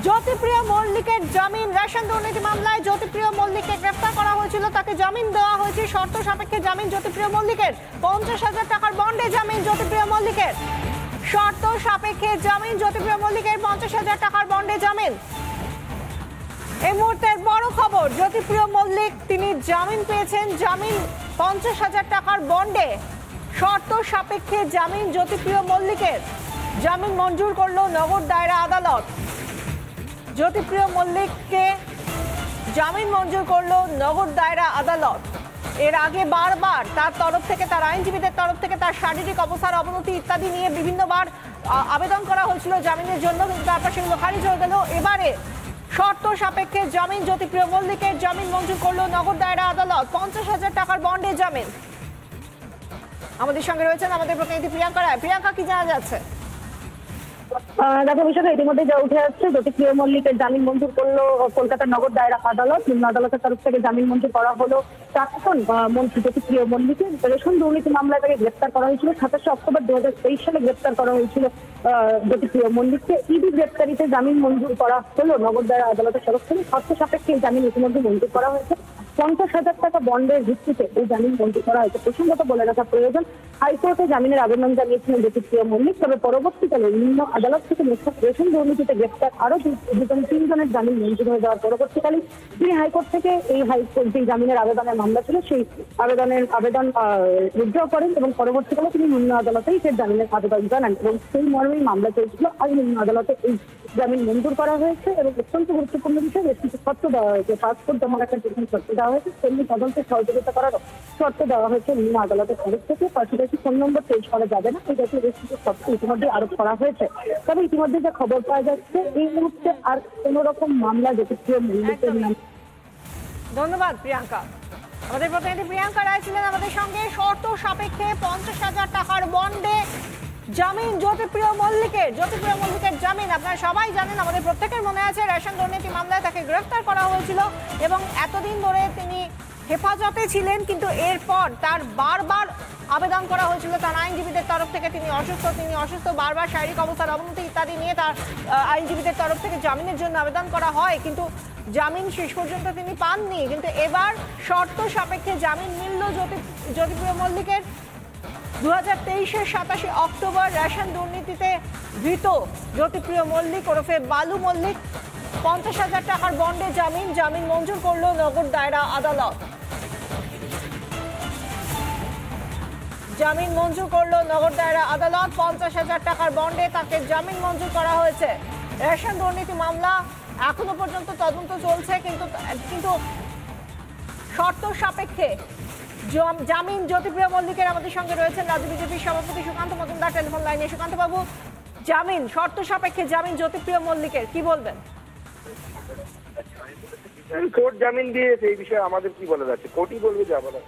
জ্যোতিপ্রিয় মল্লিকের জামিন। রেশন দুর্নীতি মামলায় জ্যোতিপ্রিয় মল্লিককে গ্রেফতার করা হয়েছিল, তাকে জামিন দেওয়া হয়েছে। শর্ত সাপেক্ষে জামিন জ্যোতিপ্রিয় মল্লিকের। 50,000 টাকার বন্ডে জামিন জ্যোতিপ্রিয় মল্লিকের। শর্ত সাপেক্ষে জামিন জ্যোতিপ্রিয় মল্লিকের। 50,000 টাকার বন্ডে জামিন। এই মুহূর্তের বড় খবর, জ্যোতিপ্রিয় মল্লিক তিনি জামিন পেয়েছেন। জামিন 50,000 টাকার বন্ডে। শর্ত সাপেক্ষে জামিন জ্যোতিপ্রিয় মল্লিকের। জামিন মঞ্জুর করলো নগর দায়রা আদালত। জ্যোতিপ্রিয় মল্লিককে জামিন মঞ্জুর করলো নগর দায়রা আদালত। এর আগে বারবার তার তরফ থেকে, তার আইনজীবীদের তরফ থেকে তার শারীরিক অবস্থার অবনতি ইত্যাদি নিয়ে বিভিন্নবার আবেদন করা হয়েছিল জামিনের জন্য, কিন্তু তারপর সেগুলো খারিজ হয়ে গেল। এবারে শর্ত সাপেক্ষে জামিন জ্যোতিপ্রিয় মল্লিকের। জামিন মঞ্জুর করলো নগর দায়রা আদালত। 50,000 টাকার বন্ডে জামিন। আমাদের সঙ্গে রয়েছেন আমাদের প্রতিনিধি প্রিয়াঙ্কা রায়। প্রিয়াঙ্কা, কি জানা যাচ্ছে? দেখো বিষয়টা ইতিমধ্যে যা উঠে আসছে, জ্যোতিপ্রিয় মল্লিকের জামিন মঞ্জুর করলো কলকাতার নগর দায়রা আদালত। নিম্ন আদালতের তরফ থেকে জামিন মঞ্জুর করা হলো প্রাক্তন মন্ত্রী জ্যোতিপ্রিয় মল্লিকের। রেশন দুর্নীতি মামলায় তাকে গ্রেপ্তার করা হয়েছিল। 27 অক্টোবর 2023 সালে গ্রেপ্তার করা হয়েছিল জ্যোতিপ্রিয় মল্লিককে। ইডি গ্রেপ্তারিতে জামিন মঞ্জুর করা হলো নগর দায়রা আদালতের তরফ থেকে। শর্ত সাপেক্ষে জামিন ইতিমধ্যে মঞ্জুর করা হয়েছে। 50,000 টাকা বন্ডের ভিত্তিতে এই জামিন মঞ্জুর করা হয়েছে। প্রসঙ্গত বলে রাখা প্রয়োজন, হাইকোর্টে জামিনের আবেদন জানিয়েছিলেন জ্যোতিপ্রিয় মল্লিক। তবে পরবর্তীকালে নিম্ন আদালত থেকে রেশন দুর্নীতিতে গ্রেপ্তার আরো 3জনের জামিন মঞ্জুর হয়ে যাওয়ার পরবর্তীকালে তিনি হাইকোর্ট থেকে এই যে জামিনের আবেদনের মামলা ছিল সেই আবেদন উইথড্র করেন এবং পরবর্তীকালে তিনি নিম্ন আদালতেই সেই জামিনের আবেদন জানান এবং সেই মর্মেই মামলা চলছিল। আজ নিম্ন আদালতে এই জামিন মঞ্জুর করা হয়েছে এবং অত্যন্ত গুরুত্বপূর্ণ বিষয়, বেশ কিছু শর্ত দেওয়া হয়েছে। পাসপোর্ট জমা রাখার যেখানে শর্ত দেওয়া হয়েছে, তেমনি তদন্তে সহযোগিতা করার শর্ত দেওয়া হয়েছে নিম্ন আদালতের তরফ থেকে। পাশাপাশি ফোন নম্বর চেঞ্জ করা যাবে না, এই জাতীয় বেশ কিছু শর্ত ইতিমধ্যে আরোপ করা হয়েছে। তবে ইতিমধ্যে যে খবর পাওয়া যাচ্ছে, এই মুহূর্তে আর কোন রকম মামলা জ্যোতিপ্রিয় মল্লিকের নাম। ধন্যবাদ প্রিয়াঙ্কা। আমাদের প্রতিনিধি প্রিয়াঙ্কা রায় ছিলেন আমাদের সঙ্গে। শর্ত সাপেক্ষে 50,000 টাকার বন্ডে জামিন জ্যোতিপ্রিয় মল্লিকের। জ্যোতিপ্রিয় মল্লিকের জামিন আপনারা সবাই জানেন, আমাদের প্রত্যেকের মনে আছে রেশন দুর্নীতি মামলায় তাকে গ্রেফতার করা হয়েছিল এবং এতদিন ধরে তিনি হেফাজতে ছিলেন। কিন্তু এরপর তার বারবার আবেদন করা হয়েছিল তার আইনজীবীদের তরফ থেকে, তিনি অসুস্থ, বারবার শারীরিক অবস্থার অবনতি ইত্যাদি নিয়ে তার আইনজীবীদের তরফ থেকে জামিনের জন্য আবেদন করা হয়, কিন্তু জামিন শেষ পর্যন্ত তিনি পাননি। কিন্তু এবার শর্ত সাপেক্ষে জামিন মিলল জ্যোতিপ্রিয় মল্লিকের। 2023-এর 27 অক্টোবর রেশন দুর্নীতিতে ধৃত জ্যোতিপ্রিয় মল্লিক ওরফে বালু মল্লিক 50,000 টাকার বন্ডে জামিন মঞ্জুর করলো নগর দায়রা আদালত। জামিন মঞ্জুর করলো নগর দায়রা আদালত। 50,000 টাকার বন্ডে তাকে জামিন মঞ্জুর করা হয়েছে। রেশন দুর্নীতি মামলা এখনো পর্যন্ত তদন্ত চলছে, কিন্তু শর্ত সাপেক্ষে জামিন জ্যোতিপ্রিয় মল্লিকের। আমাদের সঙ্গে রয়েছেন রাজ্য বিজেপির সভাপতি সুকান্ত মজুমদার টেলিফোন লাইনে। সুকান্ত বাবু, জামিন শর্ত সাপেক্ষে জামিন জ্যোতিপ্রিয় মল্লিকের, কি বলবেন? কোর্ট জামিন দিয়েছে, এই বিষয়ে আমাদের কি বলা যাচ্ছে? কোর্টই বলবে যা বলা।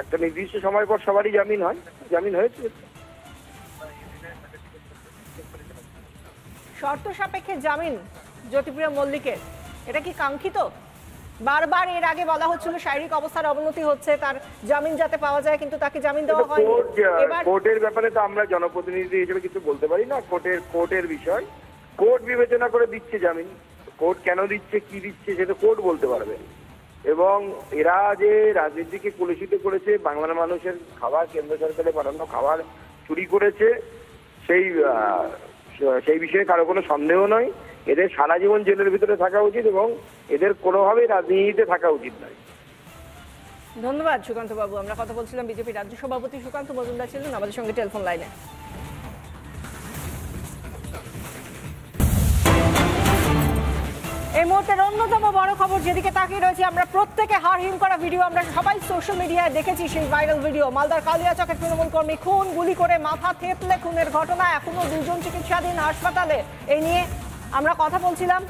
একটা নির্দিষ্ট সময় পর সবারই জামিন হয়, জামিন হয়েছে। শর্ত সাপেক্ষে জামিন জ্যোতিপ্রিয় মল্লিকের, এটা কি কাঙ্ক্ষিত? বারবার এর আগে বলা হচ্ছিল শারীরিক অবস্থার অবনতি হচ্ছে, তার জামিন যাতে পাওয়া যায়, কিন্তু তাকে জামিন দেওয়া হয়নি। কোর্টের ব্যাপারে তো আমরা জনপ্রতিনিধি হিসেবে কিছু বলতে পারি না। কোর্টের বিষয়, কোর্ট বিবেচনা করে দিচ্ছে জামিন। কোর্ট কেন দিচ্ছে, কি দিচ্ছে, সেটা কোর্ট বলতে পারবে। এবং এরা যে রাজনীতিকে কলুষিত করেছে, বাংলার মানুষের খাবার, কেন্দ্র সরকারের পাঠানো খাবার চুরি করেছে, সেই বিষয়ে কারো কোনো সন্দেহ নয়। এদের সারা জীবন জেলের ভিতরে থাকা উচিত এবং এদের কোনোভাবেই রাজনীতিতে থাকা উচিত নয়। ধন্যবাদ সুকান্ত বাবু। আমরা কথা বলছিলাম বিজেপি রাজ্য সভাপতি সুকান্ত মজুমদার ছিলেন আমাদের সঙ্গে টেলিফোন লাইনে। এই মুহূর্তের অন্যতম বড় খবর যেদিকে তাকিয়ে রয়েছে, আমরা প্রত্যেকে হাড়হিম করা ভিডিও আমরা সবাই সোশ্যাল মিডিয়ায় দেখেছি। সেই ভাইরাল ভিডিও, মালদার কালিয়াচকের তৃণমূল কর্মী খুন, গুলি করে মাথা থেতলে খুনের ঘটনা। এখনো 2 জন চিকিৎসাধীন হাসপাতালে। এই নিয়ে আমরা কথা বলছিলাম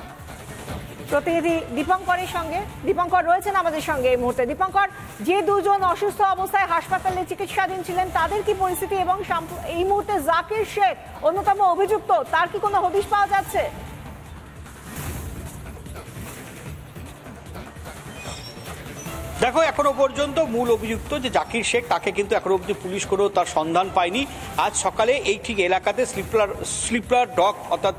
প্রতিনিধি দীপঙ্করের সঙ্গে। দীপঙ্কর রয়েছেন আমাদের সঙ্গে এই মুহূর্তে। দীপঙ্কর, যে 2 জন অসুস্থ অবস্থায় হাসপাতালে চিকিৎসাধীন ছিলেন তাদের কি পরিস্থিতি এবং এই মুহূর্তে জাকির শেখ অন্যতম অভিযুক্ত, তার কি কোনো হদিশ পাওয়া যাচ্ছে? দেখো, এখনো পর্যন্ত মূল অভিযুক্ত যে জাকির শেখ, তাকে কিন্তু এখনো অবধি পুলিশ করেও তার সন্ধান পায়নি। আজ সকালে এই ঠিক এলাকাতে স্লিপার ডগ অর্থাৎ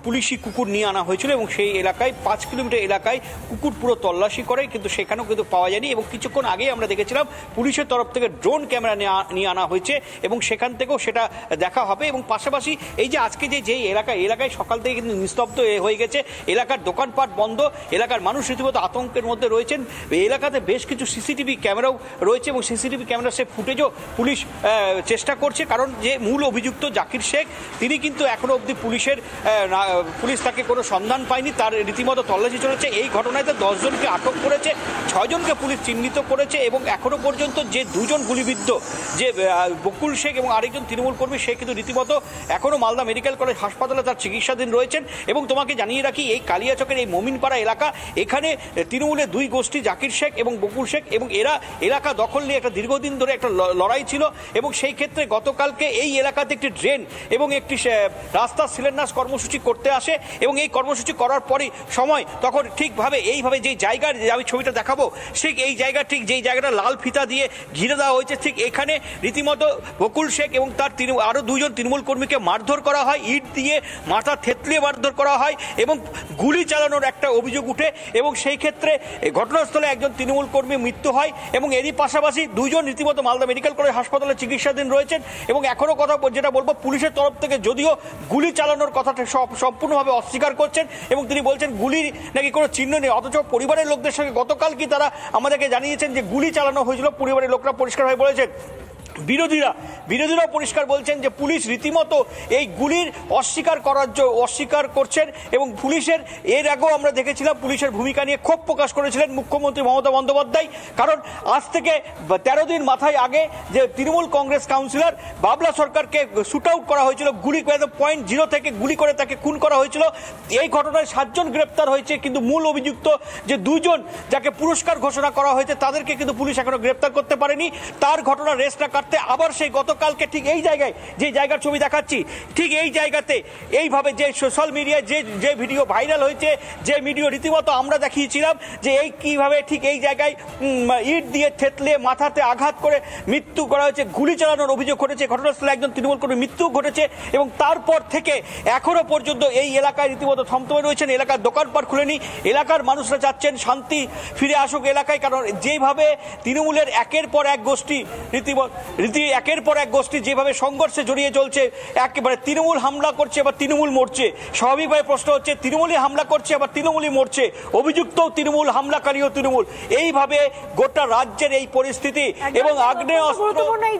পুলিশি কুকুর নিয়ে আনা হয়েছিল এবং সেই এলাকায় 5 কিলোমিটার এলাকায় কুকুর পুরো তল্লাশি করে, কিন্তু সেখানেও কিন্তু পাওয়া যায়নি। এবং কিছুক্ষণ আগেই আমরা দেখেছিলাম পুলিশের তরফ থেকে ড্রোন ক্যামেরা নিয়ে আনা হয়েছে এবং সেখান থেকেও সেটা দেখা হবে। এবং পাশাপাশি এই যে আজকে যে এলাকায় সকাল থেকে কিন্তু নিস্তব্ধ হয়ে গেছে, এলাকার দোকানপাট বন্ধ, এলাকার মানুষ রীতিমতো আতঙ্কের মধ্যে রয়েছেন। এলাকাতে বেশ কিছু সিসিটিভি ক্যামেরাও রয়েছে এবং সিসিটিভি ক্যামেরা সে ফুটেজও পুলিশ চেষ্টা করছে, কারণ যে মূল অভিযুক্ত জাকির শেখ তিনি কিন্তু এখনো অবধি পুলিশ তাকে কোনো সন্ধান পায়নি, তার রীতিমতো তল্লাশি চলেছে। এই ঘটনায় 10 জনকে আটক করেছে, 6 জনকে পুলিশ চিহ্নিত করেছে এবং এখনো পর্যন্ত যে 2 জন গুলিবিদ্ধ, যে বকুল শেখ এবং আরেকজন তৃণমূল কর্মী, সে কিন্তু রীতিমতো এখনো মালদা মেডিকেল কলেজ হাসপাতালে তার চিকিৎসাধীন রয়েছেন। এবং তোমাকে জানিয়ে রাখি, এই কালিয়াচকের এই মমিনপাড়া এলাকা, এখানে তৃণমূলের 2 গোষ্ঠী জাকির শেখ এবং বকুল শেখ, এবং এরা এলাকা দখল নিয়ে একটা দীর্ঘদিন ধরে একটা লড়াই ছিল। এবং সেই ক্ষেত্রে গতকালকে এই এলাকাতে একটি ড্রেন এবং একটি রাস্তার শিলান্যাস কর্মসূচি করতে আসে এবং এই কর্মসূচি করার পরই সময় তখন ঠিকভাবে এইভাবে যে জায়গার আমি ছবিটা দেখাবো, ঠিক এই জায়গা, ঠিক যেই জায়গাটা লাল ফিতা দিয়ে ঘিরে দেওয়া হয়েছে, ঠিক এখানে রীতিমতো বকুল শেখ এবং তার আরও 2 জন তৃণমূল কর্মীকে মারধর করা হয়, ইট দিয়ে মাথা থেতলিয়ে মারধর করা হয় এবং গুলি চালানোর একটা অভিযোগ উঠে। এবং সেই ক্ষেত্রে ঘটনাস্থলে একজন তৃণমূল কর্মী মৃত্যু হয় এবং এরই পাশাপাশি 2 জন রীতিমতো মালদা মেডিকেল কলেজ হাসপাতালে চিকিৎসাধীন রয়েছেন। এবং এখনো কথা যেটা বলবো, পুলিশের তরফ থেকে যদিও গুলি চালানোর কথাটা সম্পূর্ণভাবে অস্বীকার করছেন এবং তিনি বলছেন গুলি নাকি কোনো চিহ্ন নেই, অথচ পরিবারের লোকদের সঙ্গে গতকাল কি তারা আমাদেরকে জানিয়েছেন যে গুলি চালানো হয়েছিল। পরিবারের লোকরা পরিষ্কারভাবে বলেছেন, বিরোধীরা পরিষ্কার বলছেন যে পুলিশ রীতিমতো এই গুলির অস্বীকার করছেন। এবং পুলিশের এর আগেও আমরা দেখেছিলাম পুলিশের ভূমিকা নিয়ে ক্ষোভ প্রকাশ করেছিলেন মুখ্যমন্ত্রী মমতা বন্দ্যোপাধ্যায়, কারণ আজ থেকে 13 দিন মাথায় আগে যে তৃণমূল কংগ্রেস কাউন্সিলর বাবলা সরকারকে শুট আউট করা হয়েছিল, গুলি করে .0 থেকে গুলি করে তাকে খুন করা হয়েছিল। এই ঘটনায় 7 জন গ্রেপ্তার হয়েছে, কিন্তু মূল অভিযুক্ত যে 2 জন যাকে পুরস্কার ঘোষণা করা হয়েছে তাদেরকে কিন্তু পুলিশ এখনো গ্রেপ্তার করতে পারেনি। তার ঘটনা রেস্ট না আবার সেই গতকালকে ঠিক এই জায়গায়, যে জায়গার ছবি দেখাচ্ছি, ঠিক এই জায়গাতে এইভাবে যে সোশ্যাল মিডিয়ায় যে ভিডিও ভাইরাল হয়েছে, যে ভিডিও রীতিমতো আমরা দেখিয়েছিলাম যে এই কিভাবে ঠিক এই জায়গায় ইট দিয়ে থেতলে মাথাতে আঘাত করে মৃত্যু করা হয়েছে, গুলি চালানোর অভিযোগ ঘটেছে। ঘটনাস্থলে একজন তৃণমূল কর্মীর মৃত্যু ঘটেছে এবং তারপর থেকে এখনো পর্যন্ত এই এলাকায় রীতিমতো থমথমে রয়েছেন। এলাকার দোকানপাট খুলেনি, এলাকার মানুষরা চাচ্ছেন শান্তি ফিরে আসুক এলাকায়, কারণ যেভাবে তৃণমূলের একের পর এক গোষ্ঠী যেভাবে সংঘর্ষে জড়িয়ে চলছে, একেবারে তৃণমূল হামলা করছে আবার তৃণমূল মরছে। স্বাভাবিকভাবে প্রশ্ন হচ্ছে, তৃণমূলই হামলা করছে আবার তৃণমূলই মরছে, অভিযুক্তও তৃণমূল, হামলাকারীও তৃণমূল। এইভাবে গোটা রাজ্যের এই পরিস্থিতি এবং আগ্নেয়াস্ত্র